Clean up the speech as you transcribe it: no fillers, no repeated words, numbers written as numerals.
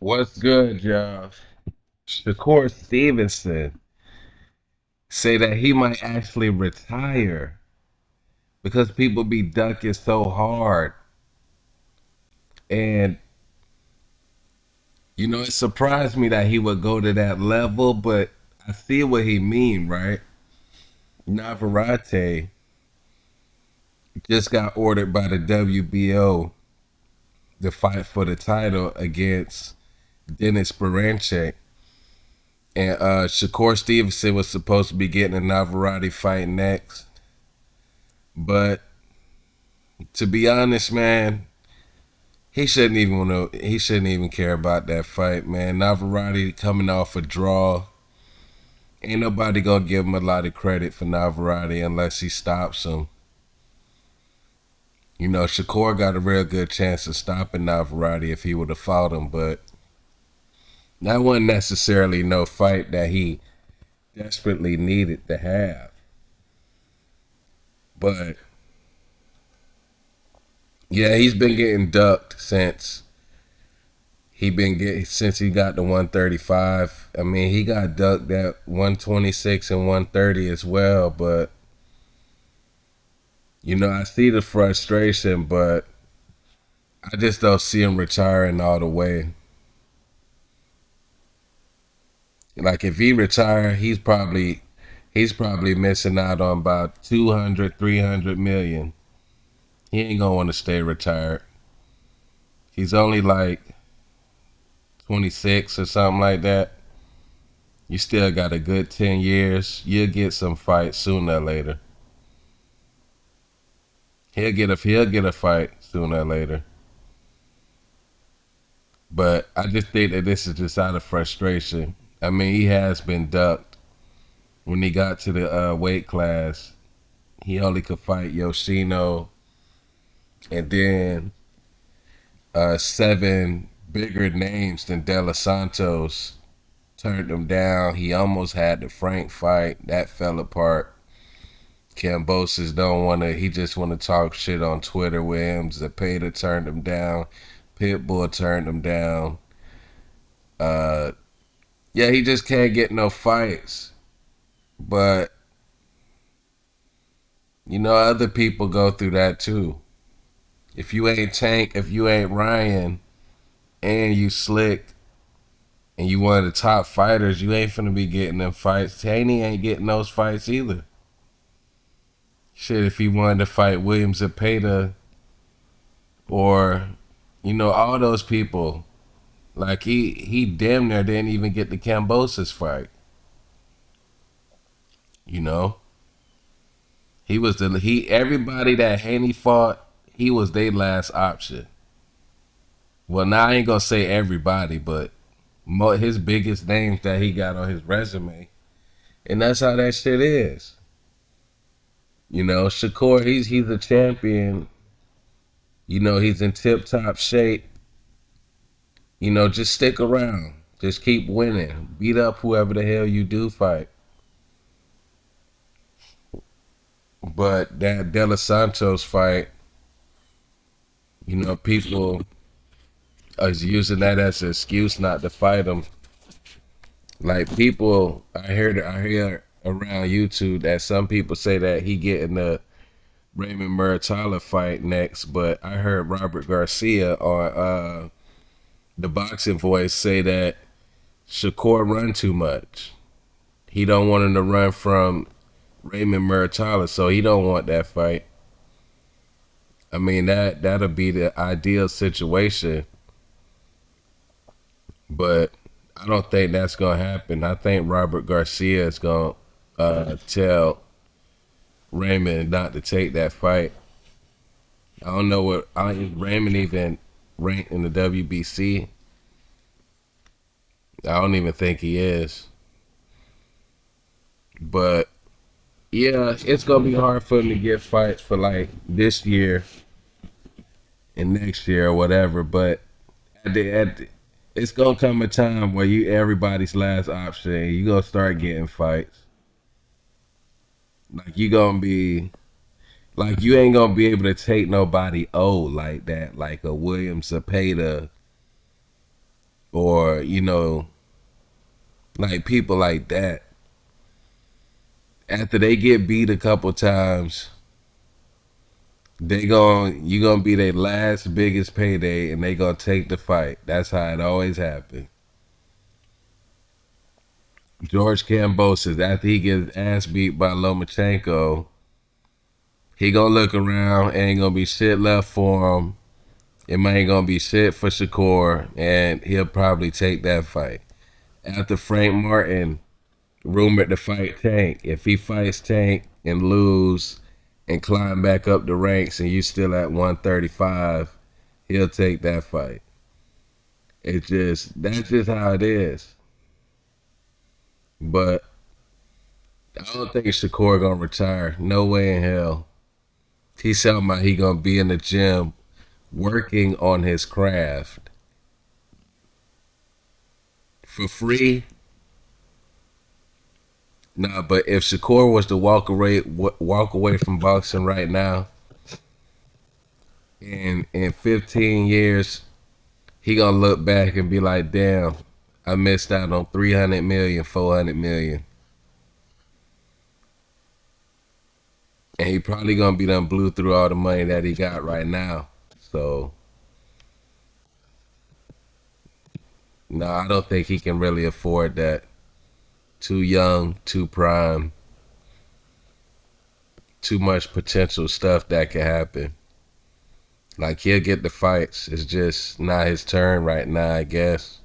What's good, y'all? Shakur Stevenson say that he might actually retire because people be ducking so hard. And, it surprised me that he would go to that level, but I see what he mean, right? Navarrete just got ordered by the WBO to fight for the title against Dennis Berancek. And Shakur Stevenson was supposed to be getting a Navarrete fight next. But to be honest, man, he shouldn't even care about that fight, man. Navarrete coming off a draw. Ain't nobody gonna give him a lot of credit for Navarrete unless he stops him. Shakur got a real good chance of stopping Navarrete if he would have fought him, but that wasn't necessarily no fight that he desperately needed to have. But yeah, he's been getting ducked since he got to 135. I mean, he got ducked at 126 and 130 as well, but I see the frustration, but I just don't see him retiring all the way. Like if he retire, he's probably missing out on about 200, 300 million. He ain't gonna want to stay retired. He's only like 26 or something like that. You still got a good 10 years. You'll get some fights sooner or later. He'll get a fight sooner or later. But I just think that this is just out of frustration. I mean, he has been ducked. When he got to the weight class, he only could fight Yoshino, and then seven bigger names than De Los Santos turned him down. He almost had the Frank fight. That fell apart. Cambosis don't want to, he just want to talk shit on Twitter with him. Zepeda turned him down. Pitbull turned him down. Uh, yeah, he just can't get no fights. But, other people go through that too. If you ain't Tank, if you ain't Ryan, and you slick, and you one of the top fighters, you ain't finna be getting them fights. Haney ain't getting those fights either. Shit, if he wanted to fight William Zepeda or, all those people, like he damn near didn't even get the Cambosis fight. You know, everybody that Haney fought, he was their last option. Well, now I ain't gonna say everybody, but his biggest names that he got on his resume, and that's how that shit is. Shakur, he's a champion. He's in tip top shape. Just stick around. Just keep winning. Beat up whoever the hell you do fight. But that De Los Santos fight, people are using that as an excuse not to fight him. Like people, I hear around YouTube that some people say that he getting the Raymond Muratalla fight next, but I heard Robert Garcia on the Boxing Voice say that Shakur run too much. He don't want him to run from Raymond Muratalla, so he don't want that fight. I mean that'll be the ideal situation, but I don't think that's gonna happen. I think Robert Garcia is gonna tell Raymond not to take that fight. I don't know what Raymond even ranked in the WBC. I don't even think he is. But yeah, it's gonna be hard for him to get fights for like this year and next year or whatever. But it's gonna come a time where you everybody's last option. You gonna start getting fights. Like you gonna be like you ain't gonna be able to take nobody old like that, like a William Zepeda or or like people like that, after they get beat a couple times, you gonna be their last biggest payday, and they gonna take the fight. That's how it always happened. George Kambosos, after he gets his ass beat by Lomachenko, he gonna look around, ain't gonna be shit left for him. It ain't gonna be shit for Shakur, and he'll probably take that fight. After Frank Martin rumored to fight Tank, if he fights Tank and lose and climb back up the ranks, and you still at 135, he'll take that fight. That's just how it is. But I don't think Shakur gonna retire. No way in hell. He's talking about he gonna be in the gym working on his craft for free. Nah, but if Shakur was to walk away from boxing right now, in 15 years, he gonna look back and be like, damn, I missed out on 300 million, 400 million. And he probably gonna be done blew through all the money that he got right now. So, no, I don't think he can really afford that. Too young, too prime, too much potential stuff that can happen. Like, he'll get the fights. It's just not his turn right now, I guess.